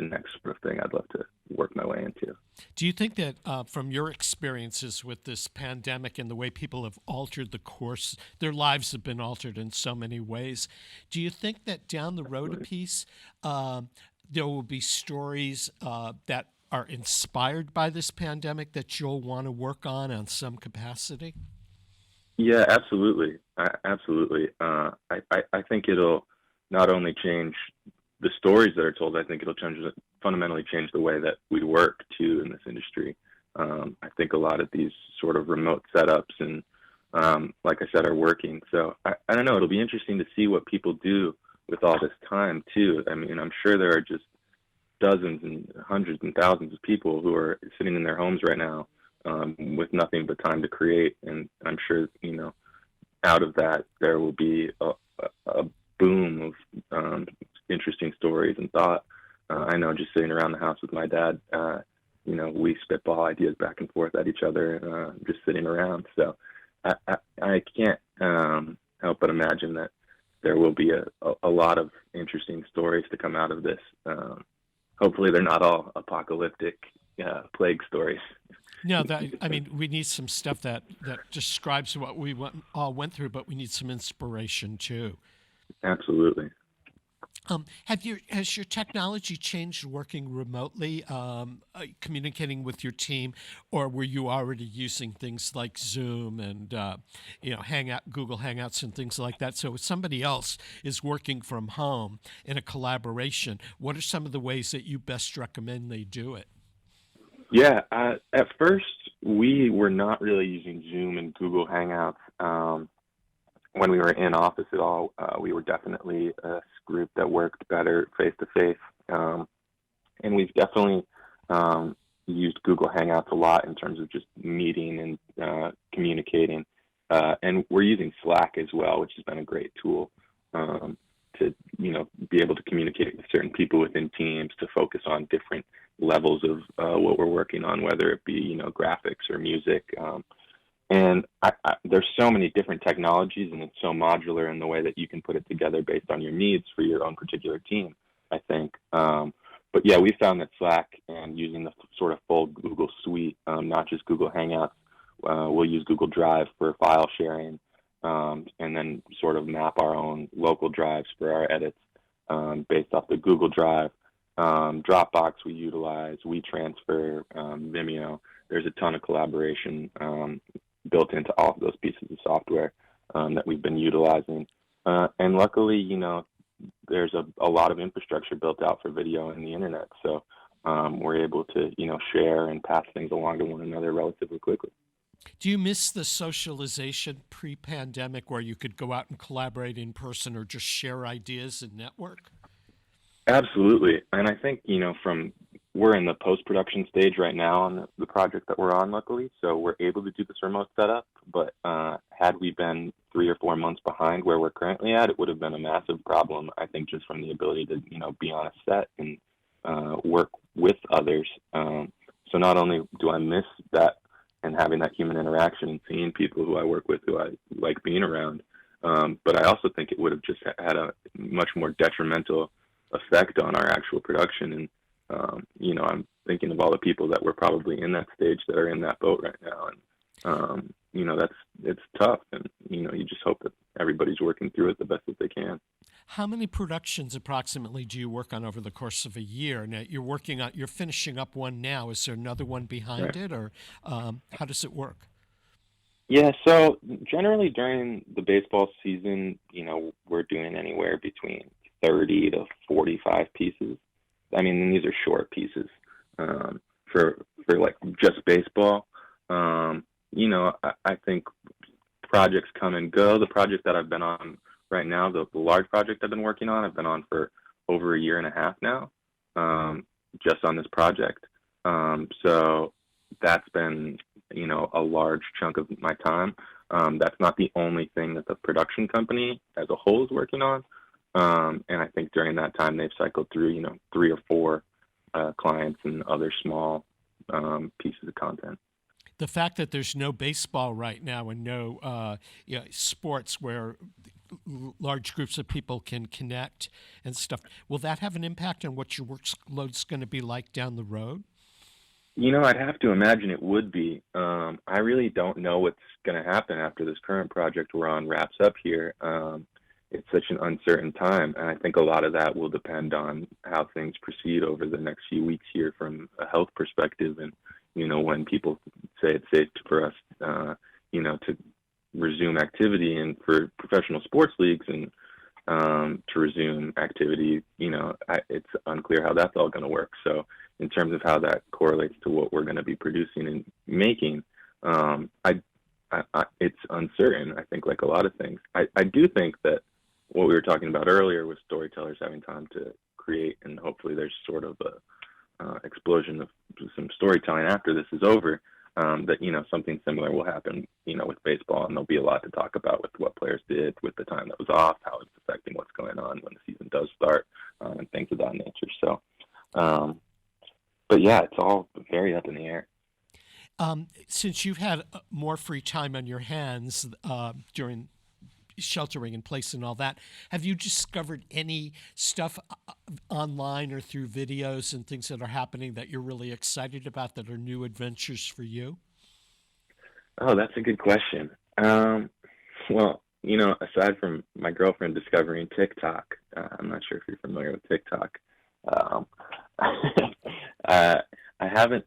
next sort of thing I'd love to work my way into. Do you think that from your experiences with this pandemic and the way people have altered the course, their lives have been altered in so many ways, do you think that down the road a piece, there will be stories that are inspired by this pandemic that you'll want to work on some capacity? Yeah, absolutely. Absolutely. I think it'll not only change the stories that are told, I think it'll fundamentally change the way that we work too in this industry. I think a lot of these sort of remote setups and, like I said, are working. So I don't know, it'll be interesting to see what people do with all this time too. I mean, I'm sure there are just dozens and hundreds and thousands of people who are sitting in their homes right now with nothing but time to create. And I'm sure, out of that, there will be a boom of interesting stories and thought. I know just sitting around the house with my dad, we spitball ideas back and forth at each other, just sitting around. So I can't help but imagine that there will be a lot of interesting stories to come out of this. Hopefully they're not all apocalyptic plague stories. No, we need some stuff that describes what we all went through, but we need some inspiration too. Absolutely. Has your technology changed working remotely, communicating with your team, or were you already using things like Zoom and Google Hangouts and things like that? So if somebody else is working from home in a collaboration, what are some of the ways that you best recommend they do it? Yeah, at first we were not really using Zoom and Google Hangouts. When we were in office at all, we were definitely a group that worked better face-to-face. And we've definitely used Google Hangouts a lot in terms of just meeting and communicating. And we're using Slack as well, which has been a great tool to, be able to communicate with certain people within teams to focus on different levels of what we're working on, whether it be, graphics or music. And there's so many different technologies, and it's so modular in the way that you can put it together based on your needs for your own particular team, I think. But yeah, we found that Slack and using the sort of full Google suite, not just Google Hangouts, we'll use Google Drive for file sharing, and then sort of map our own local drives for our edits based off the Google Drive. Dropbox we utilize, WeTransfer, Vimeo. There's a ton of collaboration built into all of those pieces of software that we've been utilizing. And luckily, there's a lot of infrastructure built out for video and the internet. So we're able to, share and pass things along to one another relatively quickly. Do you miss the socialization pre-pandemic where you could go out and collaborate in person or just share ideas and network? Absolutely. And I think, we're in the post-production stage right now on the project that we're on, luckily, so we're able to do this remote setup. But had we been 3 or 4 months behind where we're currently at, it would have been a massive problem, I think, just from the ability to, be on a set and work with others. So not only do I miss that and having that human interaction and seeing people who I work with who I like being around, but I also think it would have just had a much more detrimental effect on our actual production. And I'm thinking of all the people that were probably in that stage that are in that boat right now. And, it's tough. And, you just hope that everybody's working through it the best that they can. How many productions approximately do you work on over the course of a year? Now, you're finishing up one now. Is there another one behind it, or how does it work? Yeah, so generally during the baseball season, we're doing anywhere between 30 to 45 pieces. I mean, these are short pieces for like just baseball. I think projects come and go. The project that I've been on right now, the large project I've been working on, I've been on for over 1.5 years now, just on this project. So that's been, a large chunk of my time. That's not the only thing that the production company as a whole is working on. And I think during that time, they've cycled through, 3 or 4 clients and other small pieces of content. The fact that there's no baseball right now and no sports where large groups of people can connect and stuff, will that have an impact on what your workload's going to be like down the road? I'd have to imagine it would be. I really don't know what's going to happen after this current project we're on wraps up here. It's such an uncertain time, and I think a lot of that will depend on how things proceed over the next few weeks here from a health perspective, and when people say it's safe for us, to resume activity, and for professional sports leagues and to resume activity, it's unclear how that's all going to work. So in terms of how that correlates to what we're going to be producing and making, it's uncertain. I think, like a lot of things, I do think that what we were talking about earlier was storytellers having time to create, and hopefully there's sort of a explosion of some storytelling after this is over, that something similar will happen with baseball, and there'll be a lot to talk about with what players did with the time that was off, how it's affecting what's going on when the season does start, and things of that nature. So but yeah, it's all very up in the air. Since you've had more free time on your hands during sheltering in place and all that. Have you discovered any stuff online or through videos and things that are happening that you're really excited about that are new adventures for you? Oh, that's a good question. Well, aside from my girlfriend discovering TikTok, I'm not sure if you're familiar with TikTok. I haven't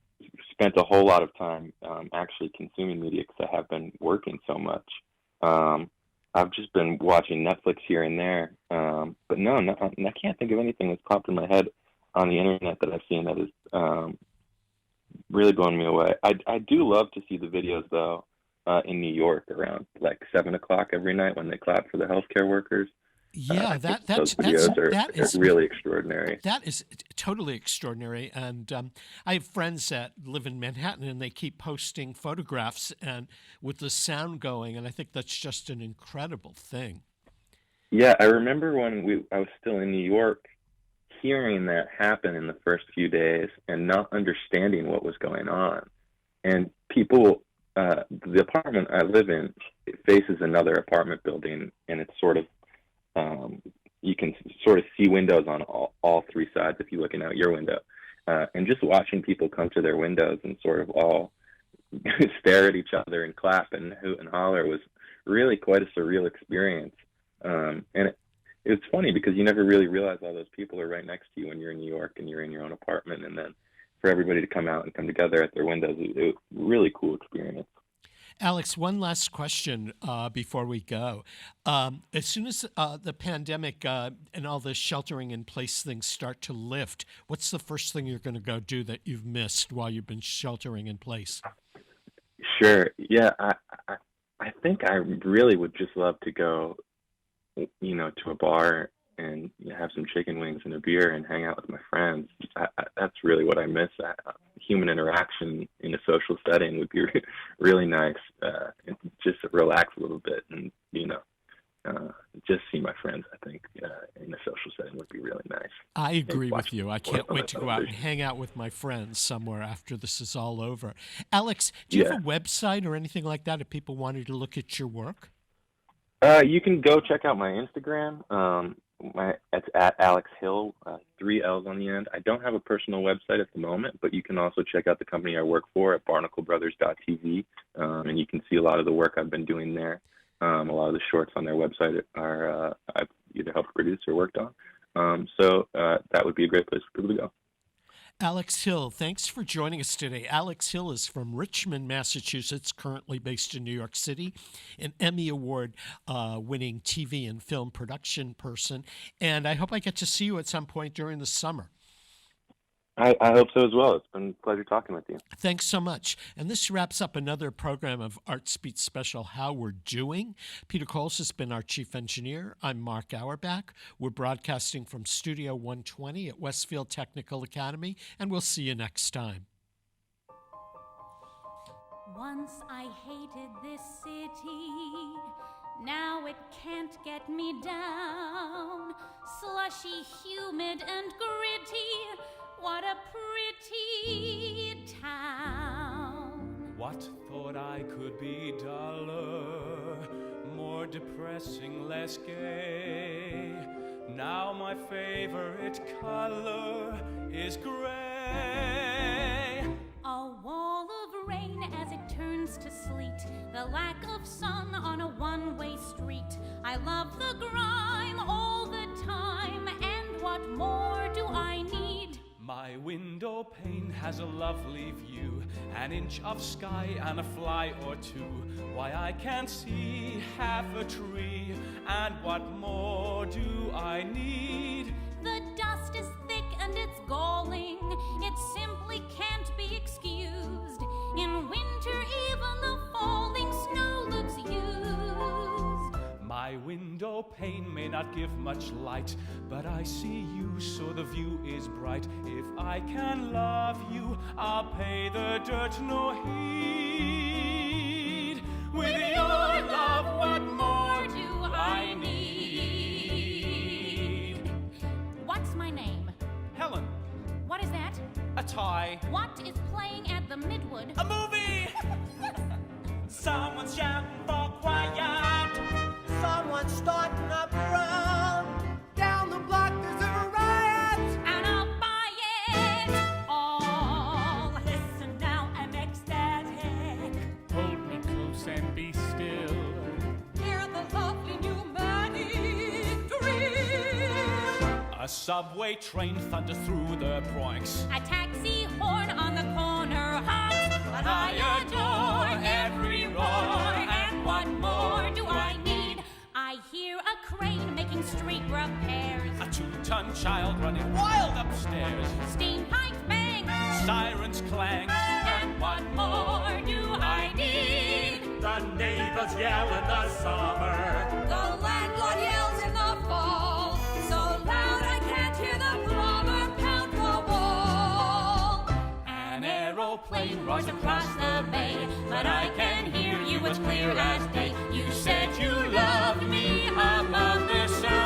spent a whole lot of time actually consuming media because I have been working so much. I've just been watching Netflix here and there. But no, I can't think of anything that's popped in my head on the internet that I've seen that is really blown me away. I do love to see the videos, though, in New York around like 7 o'clock every night when they clap for the healthcare workers. Yeah, those videos are really extraordinary. That is totally extraordinary. And I have friends that live in Manhattan, and they keep posting photographs and with the sound going, and I think that's just an incredible thing. Yeah, I remember when I was still in New York, hearing that happen in the first few days and not understanding what was going on. And people, the apartment I live in, it faces another apartment building, and it's sort of, you can sort of see windows on all three sides if you're looking out your window. And just watching people come to their windows and sort of all stare at each other and clap and hoot and holler was really quite a surreal experience. And it's funny because you never really realize all those people are right next to you when you're in New York and you're in your own apartment. And then for everybody to come out and come together at their windows, it was a really cool experience. Alex, one last question before we go. As soon as the pandemic and all the sheltering in place things start to lift, what's the first thing you're going to go do that you've missed while you've been sheltering in place? Sure. Yeah, I think I really would just love to go, to a bar and have some chicken wings and a beer and hang out with my friends. That's really what I miss. Human interaction in a social setting would be really nice. Just to relax a little bit and, just see my friends, I think, in a social setting would be really nice. I agree with you. I can't wait to go out and hang out with my friends somewhere after this is all over. Alex, do you have a website or anything like that if people wanted to look at your work? You can go check out my Instagram. It's at Alex Hill, 3 L's on the end. I don't have a personal website at the moment, but you can also check out the company I work for at barnaclebrothers.tv, and you can see a lot of the work I've been doing there. A lot of the shorts on their website are I've either helped produce or worked on. So that would be a great place for people to go. Alex Hill, thanks for joining us today. Alex Hill is from Richmond, Massachusetts, currently based in New York City, an Emmy Award winning TV and film production person. And I hope I get to see you at some point during the summer. I hope so as well. It's been a pleasure talking with you. Thanks so much. And this wraps up another program of Artsbeat Special, How We're Doing. Peter Coles has been our chief engineer. I'm Mark Auerbach. We're broadcasting from Studio 120 at Westfield Technical Academy, and we'll see you next time. Once I hated this city, now it can't get me down. Slushy, humid, and gritty. What a pretty town. What thought I could be duller, more depressing, less gay. Now my favorite color is gray. A wall of rain as it turns to sleet. The lack of sun on a one-way street. I love the grime all the time. And what more do I need? My window pane has a lovely view, an inch of sky and a fly or two. Why, I can't see half a tree, and what more do I need? The dust is thick and it's galling, it simply can't be excused. In winter even the falling snow looks used. My window pane may not give much light, but I see you, so the view is bright. If I can love you, I'll pay the dirt no heed. With your love, what more do I need? What's my name? Helen. What is that? A tie. What is playing at the Midwood? A movie! Someone's shouting for quiet. Someone's A subway train thunders through the Bronx. A taxi horn on the corner honks, but I adore every roar. And what more do I need? I hear a crane making street repairs. A 2-ton child running wild upstairs. Steam pipes bang, Sirens clang. and what more do I need? The neighbors yell in the summer. The landlord yells in the fall, so loud I can't hear the plumber pound the wall. An aeroplane roars across the bay, but I can hear you, it's clear as day. You said you loved me above the sun.